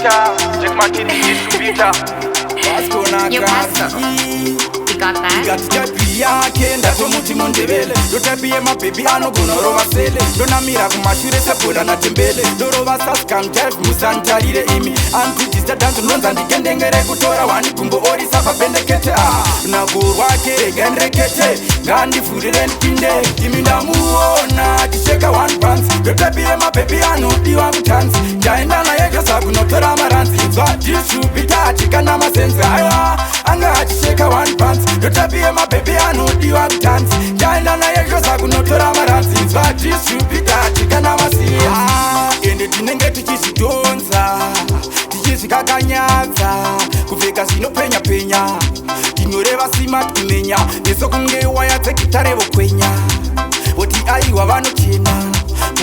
Vita, check my titties to Vita. Yo, Pasco, you got that? Ikatichapi yake ndatomuti mundevele ndotapiye mabhebi anogonorova sele ndonamira kumashure sebhola natembele ndorova sascamjive musantarire imi antidistadanzo nonza ndigendengere kutora wani gumbo orisa pabendekete runako rwake rega ndirekete ngandivhurire ndipinde imi ndamuona ticheka one pants ndotapiye mabhebi anodiwa kutanzi ndaendana yega sakunotora maranzi inzwa disubita atikana masenzi aiwa anga achisheka one pants ndotapiye mabhebi anodiwa kutanzi ndaendana yega sakunotora maranzi inzwa disubita atikana masenzi ende tinenge tichizvidonza tichizvikakanyadza kupfeka zvinopenya penya tinoreva simati kumenya nesokunge waya dzegitare vokwenya voti aiwa vanochena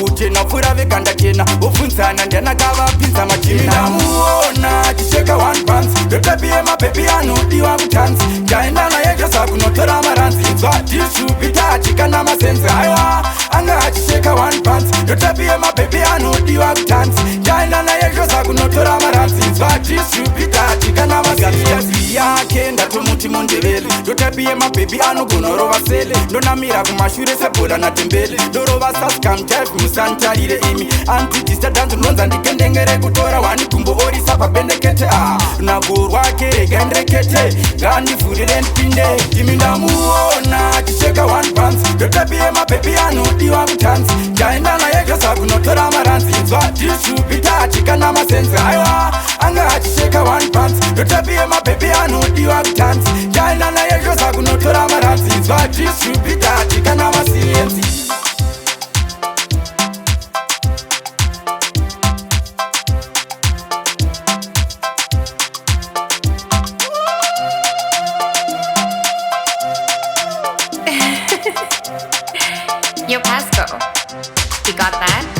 kuchena pfura veganda chena vobvunzana ndanakavapinza machena ndamuona ticheka one pants ndotapiye mabhebi anodiwa kutanzi ndaendana yega sakunotora maranzi inzwa disubita atikana masenzi aiwa anga achisheka one pants ndotapiye mabhebi anodiwa kutanzi ndaendana yega sakunotora maranzi inzwa disubita atikana masenzi yake ndatomuti mundevele ndotapiye mabhebi anogonorova sele ndonamira kumashure sebhola natembele ndorova sascamjive musantarire imi antidistadanzo nonza ndigendengere kutora wani gumbo orisa pabendekete runako rwake rega ndirekete ngandivhurire ndipinde imi ndamuona ticheka one pants ndotapiye mabhebi anodiwa kutanzi ndaendana yega sakunotora maranzi inzwa disubita atikana masenzi aiwa anga achisheka one pants ndotapiye mabhebi anodiwa kutanzi ndaendana yega sakunotora maranzi inzwa disubita atikana masenzi. Yo, Pasco, you got that?